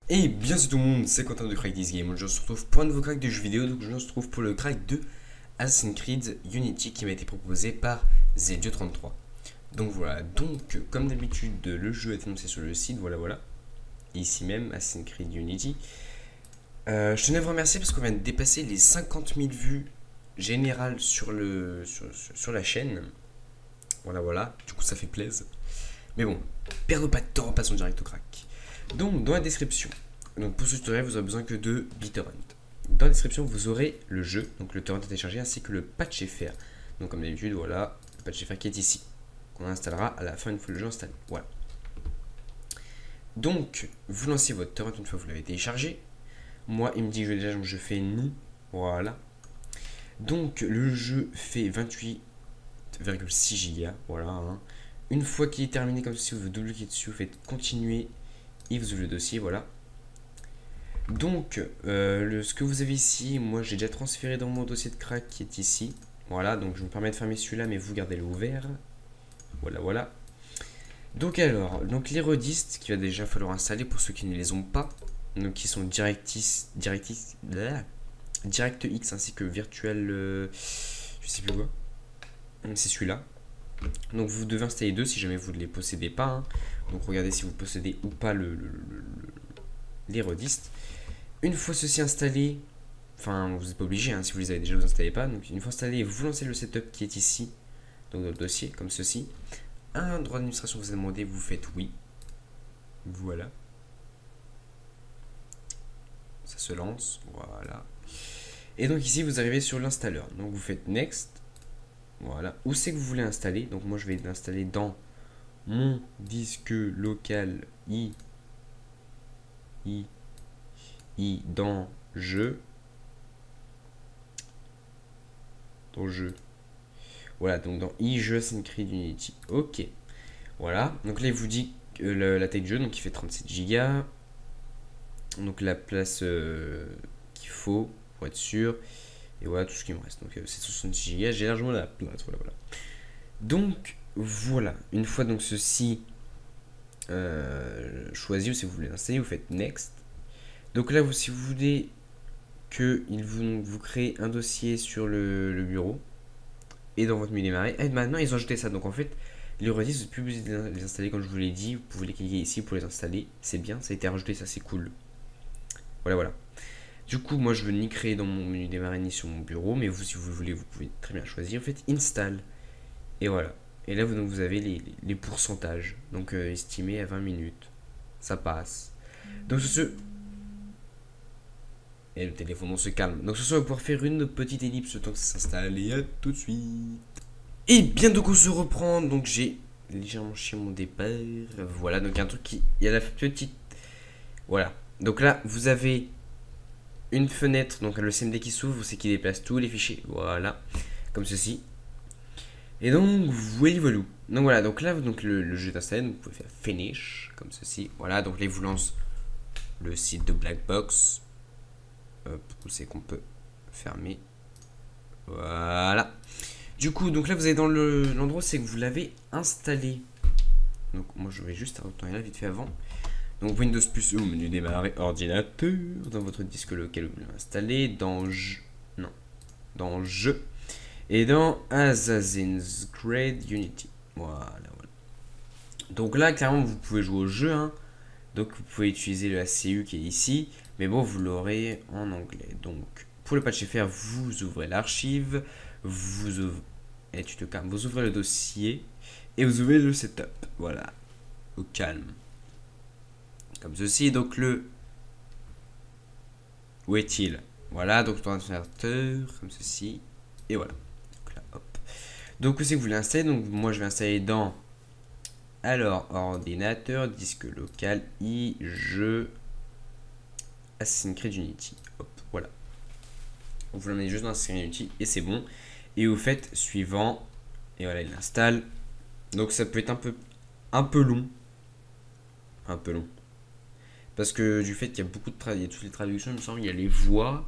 Et bien c'est tout le monde, c'est Quentin de Crack This Game. Je se retrouve pour un nouveau crack de jeux vidéo, donc je me retrouve pour le crack de Assassin's Creed Unity qui m'a été proposé par ZJ33. Donc voilà, donc comme d'habitude, le jeu est annoncé sur le site, voilà, ici même, Assassin's Creed Unity. Je tenais à vous remercier parce qu'on vient de dépasser les 50 000 vues générales sur la chaîne. Voilà, du coup ça fait plaisir. Mais bon, perdons pas de temps, passons direct au crack. Donc, dans la description, donc pour ce tutoriel, vous aurez besoin que de BitTorrent. Dans la description, vous aurez le jeu, donc le torrent à télécharger, ainsi que le patch FR. Donc, comme d'habitude, voilà, le patch FR qui est ici, qu'on installera à la fin une fois le jeu installé. Voilà. Donc, vous lancez votre torrent une fois que vous l'avez téléchargé. Moi, il me dit que je déjà, donc je fais non. Voilà. Donc, le jeu fait 28,6 Go. Voilà. Hein. Une fois qu'il est terminé comme ceci, vous double-cliquez dessus, vous faites continuer et vous ouvrez le dossier, voilà. Donc, ce que vous avez ici, moi j'ai déjà transféré dans mon dossier de crack qui est ici. Voilà, donc je me permets de fermer celui-là, mais vous gardez-le ouvert. Voilà. Donc alors, donc les redistes qu'il va déjà falloir installer pour ceux qui ne les ont pas. Donc qui sont DirectX ainsi que Virtual... je sais plus quoi. C'est celui-là. Donc vous devez installer deux si jamais vous ne les possédez pas. Hein. Donc regardez si vous possédez ou pas les redistes. Une fois ceci installé, enfin vous n'êtes pas obligé hein, si vous les avez déjà, vous installez pas. Donc une fois installé, vous lancez le setup qui est ici, donc dans le dossier, comme ceci. Un droit d'administration vous a demandé, vous faites oui. Voilà. Ça se lance, voilà. Et donc ici vous arrivez sur l'installeur. Donc vous faites next. Voilà. Où c'est que vous voulez installer? Donc moi je vais l'installer dans mon disque local dans jeu. Voilà, donc dans jeu Assassin's Creed Unity. Ok. Voilà. Donc là, il vous dit la taille de jeu, donc il fait 37 Go. Donc la place qu'il faut pour être sûr. Et voilà tout ce qui me reste. Donc c'est 66 Go. J'ai largement la place. Voilà. Donc voilà. Une fois donc ceci choisi, ou si vous voulez l'installer, vous faites next. Donc là, si vous voulez qu'il vous crée un dossier sur le bureau et dans votre menu démarrer. Et maintenant, ils ont ajouté ça. Donc en fait, les redis, vous n'êtes plus obligé de les installer comme je vous l'ai dit. Vous pouvez les cliquer ici pour les installer. C'est bien, ça a été rajouté, ça c'est cool. Voilà. Du coup, moi je veux ni créer dans mon menu démarrer ni sur mon bureau. Mais vous, si vous voulez, vous pouvez très bien choisir. Vous faites install. Et voilà. Et là, vous avez les pourcentages. Donc estimés à 20 minutes. Ça passe. Donc ce. Et le téléphone, on se calme. Donc ce soir, on va pouvoir faire une petite ellipse le temps que ça s'installe. Et à tout de suite. Et bien donc on se reprend. Donc j'ai légèrement chié mon départ. Voilà, donc il y a un truc qui... Il y a la petite... Voilà. Donc là, vous avez une fenêtre. Donc le CMD qui s'ouvre, c'est qui déplace tous les fichiers. Voilà. Comme ceci. Et donc, voilà. Donc voilà, donc là, donc le jeu est installé. Donc vous pouvez faire finish. Comme ceci. Voilà, donc là, il vous lance le site de Blackbox. Où c'est qu'on peut fermer. Voilà. Du coup, donc là, vous allez dans l'endroit, c'est que vous l'avez installé. Donc, moi, je vais juste retourner là vite fait avant. Donc, Windows plus E au menu démarrer ordinateur. Dans votre disque local, vous l'avez installé. Dans jeu. Et dans Assassin's Creed Unity. Voilà. Donc là, clairement, vous pouvez jouer au jeu. Hein. Donc, vous pouvez utiliser le ACU qui est ici. Mais bon, vous l'aurez en anglais. Donc, pour le patch FR, vous ouvrez l'archive. Vous ouvrez... Et tu te calmes. Vous ouvrez le dossier. Et vous ouvrez le setup. Voilà. Au calme. Comme ceci. Donc, où est-il? Voilà. Donc, ordinateur. Comme ceci. Et voilà. Donc là, hop. Donc, où c'est que vous voulez installer? Donc, moi, je vais installer dans... Alors, ordinateur, disque local, jeu... Assassin's Creed Unity. Hop, voilà. Vous l'emmenez juste dans Assassin's Creed Unity et c'est bon. Et vous faites suivant. Et voilà, il installe. Donc ça peut être un peu long. Parce que du fait qu'il y a beaucoup de il y a toutes les traductions, il me semble. Il y a les voix.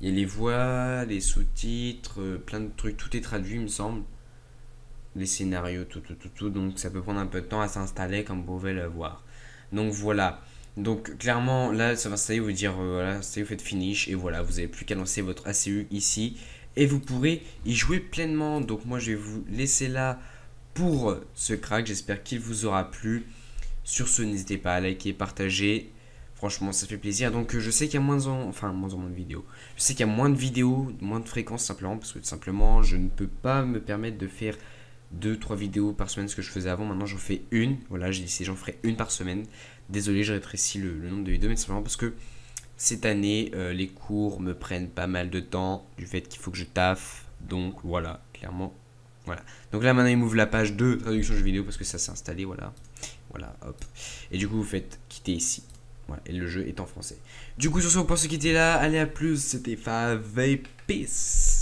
Les sous-titres, plein de trucs. Tout est traduit, il me semble. Les scénarios, tout. Donc ça peut prendre un peu de temps à s'installer, comme vous pouvez le voir. Donc voilà. Donc clairement là ça va s'installer, vous dire voilà, installez, vous faites finish et voilà, vous avez plus qu'à lancer votre ACU ici et vous pourrez y jouer pleinement. Donc moi je vais vous laisser là pour ce crack, j'espère qu'il vous aura plu. Sur ce, n'hésitez pas à liker, partager. Franchement, ça fait plaisir. Donc, je sais qu'il y a moins de vidéos. Je sais qu'il y a moins de vidéos, moins de fréquences simplement parce que tout simplement, je ne peux pas me permettre de faire 2-3 vidéos par semaine, ce que je faisais avant. Maintenant, j'en fais une. Voilà, j'ai dit j'en ferai une par semaine. Désolé, je rétrécis le nombre de vidéos, mais simplement parce que cette année, les cours me prennent pas mal de temps du fait qu'il faut que je taffe. Donc, voilà, clairement. Voilà. Donc là, maintenant, il m'ouvre la page de traduction jeux vidéo parce que ça s'est installé. Voilà. Voilà, hop. Et du coup, vous faites quitter ici. Voilà, et le jeu est en français. Du coup, sur ce, on pense se quitter là. Allez, à plus. C'était Fave et Peace.